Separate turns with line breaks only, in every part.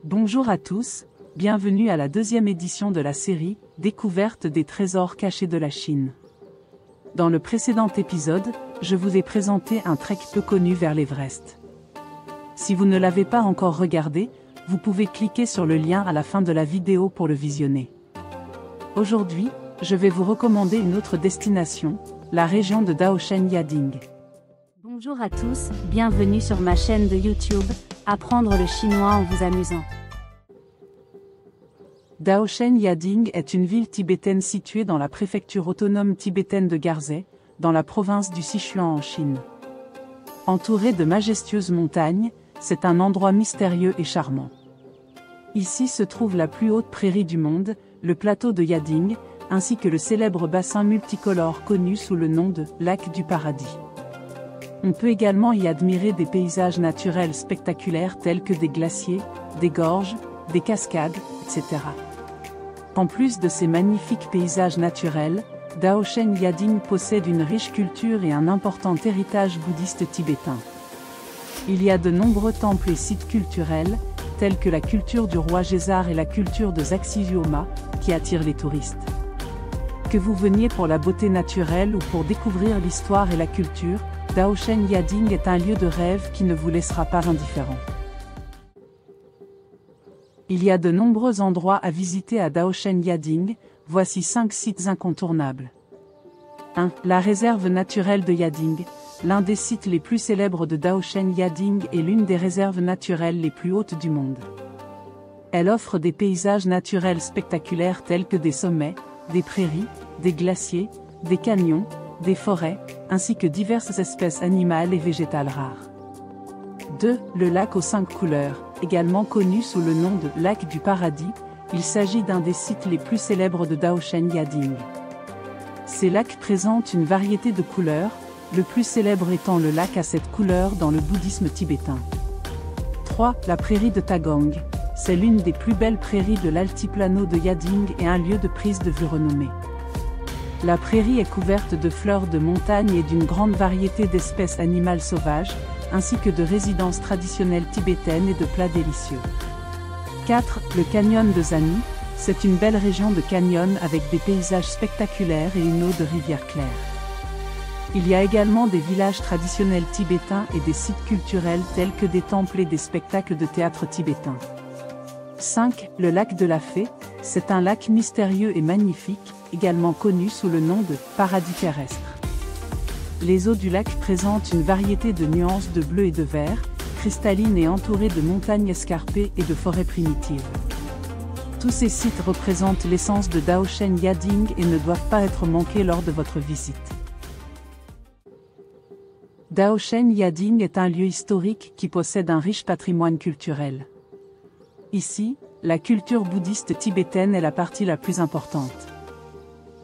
Bonjour à tous, bienvenue à la deuxième édition de la série « Découverte des trésors cachés de la Chine ». Dans le précédent épisode, je vous ai présenté un trek peu connu vers l'Everest. Si vous ne l'avez pas encore regardé, vous pouvez cliquer sur le lien à la fin de la vidéo pour le visionner. Aujourd'hui, je vais vous recommander une autre destination, la région de Daoshen Yading.
Bonjour à tous, bienvenue sur ma chaîne de YouTube, Apprendre le chinois en vous amusant.
Daoshen Yading est une ville tibétaine située dans la préfecture autonome tibétaine de Garzê, dans la province du Sichuan en Chine. Entourée de majestueuses montagnes, c'est un endroit mystérieux et charmant. Ici se trouve la plus haute prairie du monde, le plateau de Yading, ainsi que le célèbre bassin multicolore connu sous le nom de « lac du paradis ». On peut également y admirer des paysages naturels spectaculaires tels que des glaciers, des gorges, des cascades, etc. En plus de ces magnifiques paysages naturels, Daoshen Yading possède une riche culture et un important héritage bouddhiste tibétain. Il y a de nombreux temples et sites culturels, tels que la culture du roi Gézar et la culture de Sacsayhuama, qui attirent les touristes. Que vous veniez pour la beauté naturelle ou pour découvrir l'histoire et la culture, Daoshen Yading est un lieu de rêve qui ne vous laissera pas indifférent. Il y a de nombreux endroits à visiter à Daoshen Yading, voici 5 sites incontournables. 1. La réserve naturelle de Yading, l'un des sites les plus célèbres de Daoshen Yading et l'une des réserves naturelles les plus hautes du monde. Elle offre des paysages naturels spectaculaires tels que des sommets, des prairies, des glaciers, des canyons, des forêts, ainsi que diverses espèces animales et végétales rares. 2. Le lac aux 5 couleurs, également connu sous le nom de « lac du paradis », il s'agit d'un des sites les plus célèbres de Daoshen Yading. Ces lacs présentent une variété de couleurs, le plus célèbre étant le lac à 7 couleurs dans le bouddhisme tibétain. 3. La prairie de Tagang, c'est l'une des plus belles prairies de l'altiplano de Yading et un lieu de prise de vue renommé. La prairie est couverte de fleurs de montagne et d'une grande variété d'espèces animales sauvages, ainsi que de résidences traditionnelles tibétaines et de plats délicieux. 4. Le canyon de Zani, c'est une belle région de canyon avec des paysages spectaculaires et une eau de rivière claire. Il y a également des villages traditionnels tibétains et des sites culturels tels que des temples et des spectacles de théâtre tibétain. 5. Le lac de la Fée, c'est un lac mystérieux et magnifique, également connu sous le nom de « paradis terrestre ». Les eaux du lac présentent une variété de nuances de bleu et de vert, cristallines et entourées de montagnes escarpées et de forêts primitives. Tous ces sites représentent l'essence de Daoshen Yading et ne doivent pas être manqués lors de votre visite. Daoshen Yading est un lieu historique qui possède un riche patrimoine culturel. Ici, la culture bouddhiste tibétaine est la partie la plus importante.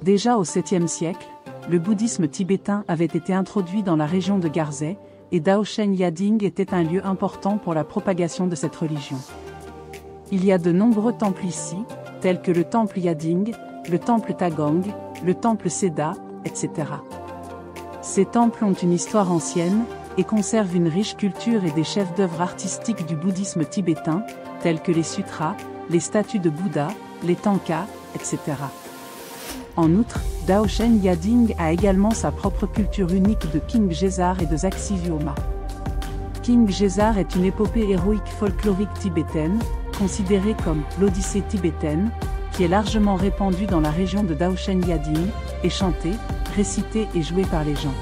Déjà au 7e siècle, le bouddhisme tibétain avait été introduit dans la région de Garzê, et Daoshen Yading était un lieu important pour la propagation de cette religion. Il y a de nombreux temples ici, tels que le temple Yading, le temple Tagang, le temple Seda, etc. Ces temples ont une histoire ancienne, et conservent une riche culture et des chefs-d'œuvre artistiques du bouddhisme tibétain, tels que les sutras, les statues de Bouddha, les tankas, etc. En outre, Daoshen Yading a également sa propre culture unique de King Gézar et de Sacsayhuama. King Gézar est une épopée héroïque folklorique tibétaine, considérée comme l'Odyssée tibétaine, qui est largement répandue dans la région de Daoshen Yading, et chantée, récitée et jouée par les gens.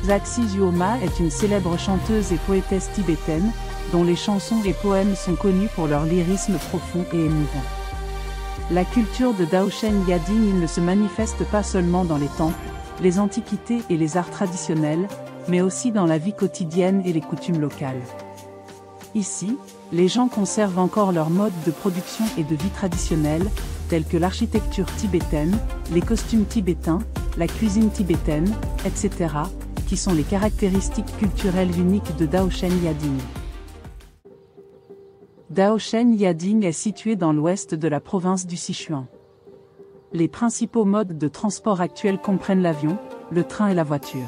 Sacsayhuama est une célèbre chanteuse et poétesse tibétaine, dont les chansons et poèmes sont connus pour leur lyrisme profond et émouvant. La culture de Daoshen Yading ne se manifeste pas seulement dans les temples, les antiquités et les arts traditionnels, mais aussi dans la vie quotidienne et les coutumes locales. Ici, les gens conservent encore leurs modes de production et de vie traditionnels, tels que l'architecture tibétaine, les costumes tibétains, la cuisine tibétaine, etc., qui sont les caractéristiques culturelles uniques de Daoshen Yading. Daoshen Yading est situé dans l'ouest de la province du Sichuan. Les principaux modes de transport actuels comprennent l'avion, le train et la voiture.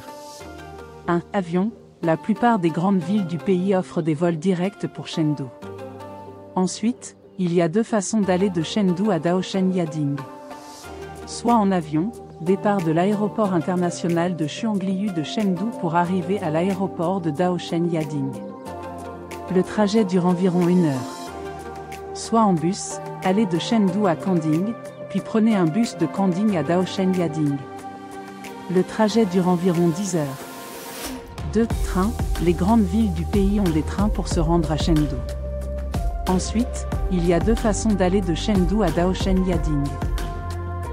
1. Avion, la plupart des grandes villes du pays offrent des vols directs pour Chengdu. Ensuite, il y a deux façons d'aller de Chengdu à Daoshen Yading. Soit en avion, départ de l'aéroport international de Chuangliyu de Chengdu pour arriver à l'aéroport de Daoshen Yading. Le trajet dure environ 1 heure. Soit en bus, allez de Chengdu à Kanding, puis prenez un bus de Kanding à Daoshen Yading. Le trajet dure environ 10 heures. 2 trains, les grandes villes du pays ont des trains pour se rendre à Chengdu. Ensuite, il y a deux façons d'aller de Chengdu à Daoshen Yading.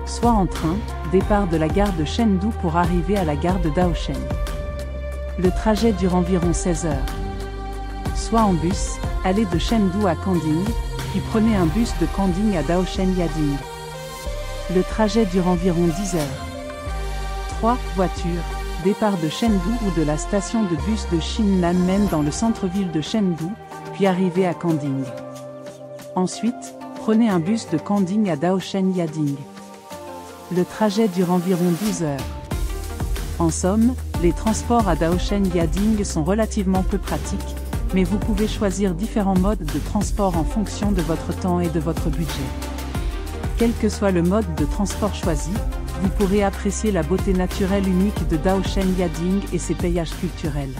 Soit en train, départ de la gare de Chengdu pour arriver à la gare de Daoshen. Le trajet dure environ 16 heures. Soit en bus, allez de Chengdu à Kanding, puis prenez un bus de Kanding à Daoshen Yading. Le trajet dure environ 10 heures. 3 voitures, départ de Chengdu ou de la station de bus de Xinnanmen dans le centre-ville de Chengdu, puis arrivez à Kanding. Ensuite, prenez un bus de Kanding à Daoshen Yading. Le trajet dure environ 12 heures. En somme, les transports à Daoshen Yading sont relativement peu pratiques, mais vous pouvez choisir différents modes de transport en fonction de votre temps et de votre budget. Quel que soit le mode de transport choisi, vous pourrez apprécier la beauté naturelle unique de Daoshen Yading et ses paysages culturels.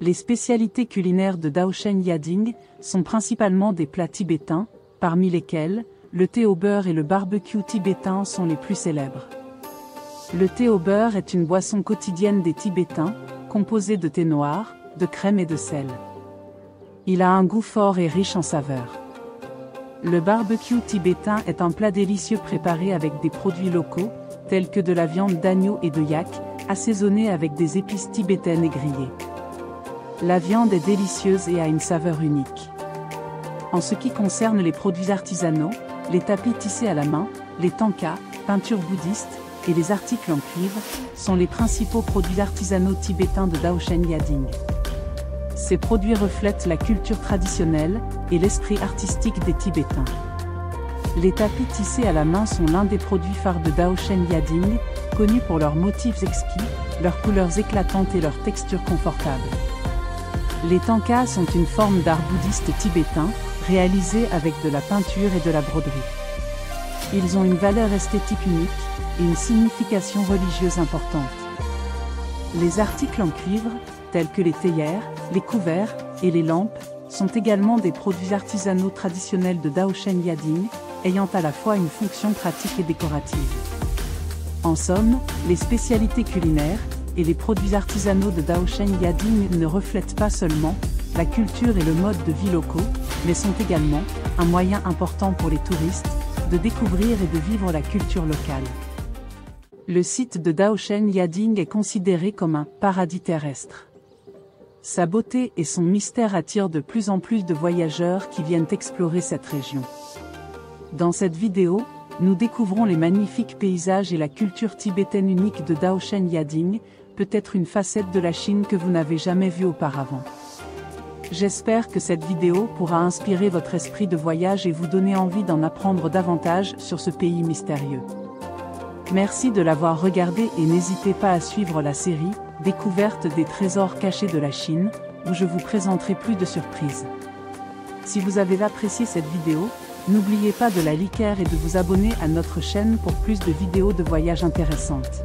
Les spécialités culinaires de Daoshen Yading sont principalement des plats tibétains, parmi lesquels le thé au beurre et le barbecue tibétain sont les plus célèbres. Le thé au beurre est une boisson quotidienne des Tibétains, composée de thé noir, de crème et de sel. Il a un goût fort et riche en saveurs. Le barbecue tibétain est un plat délicieux préparé avec des produits locaux, tels que de la viande d'agneau et de yak, assaisonnée avec des épices tibétaines et grillées. La viande est délicieuse et a une saveur unique. En ce qui concerne les produits artisanaux, les tapis tissés à la main, les tankas, peintures bouddhistes, et les articles en cuivre, sont les principaux produits artisanaux tibétains de Daoshen Yading. Ces produits reflètent la culture traditionnelle et l'esprit artistique des Tibétains. Les tapis tissés à la main sont l'un des produits phares de Daoshen Yading, connus pour leurs motifs exquis, leurs couleurs éclatantes et leurs textures confortables. Les tankas sont une forme d'art bouddhiste tibétain, réalisée avec de la peinture et de la broderie. Ils ont une valeur esthétique unique et une signification religieuse importante. Les articles en cuivre, tels que les théières, les couverts et les lampes, sont également des produits artisanaux traditionnels de Daoshen Yading, ayant à la fois une fonction pratique et décorative. En somme, les spécialités culinaires et les produits artisanaux de Daoshen Yading ne reflètent pas seulement la culture et le mode de vie locaux, mais sont également un moyen important pour les touristes de découvrir et de vivre la culture locale. Le site de Daoshen Yading est considéré comme un paradis terrestre. Sa beauté et son mystère attirent de plus en plus de voyageurs qui viennent explorer cette région. Dans cette vidéo, nous découvrons les magnifiques paysages et la culture tibétaine unique de Daoshen Yading, peut-être une facette de la Chine que vous n'avez jamais vue auparavant. J'espère que cette vidéo pourra inspirer votre esprit de voyage et vous donner envie d'en apprendre davantage sur ce pays mystérieux. Merci de l'avoir regardé et n'hésitez pas à suivre la série « Découverte des trésors cachés de la Chine » où je vous présenterai plus de surprises. Si vous avez apprécié cette vidéo, n'oubliez pas de la liker et de vous abonner à notre chaîne pour plus de vidéos de voyage intéressantes.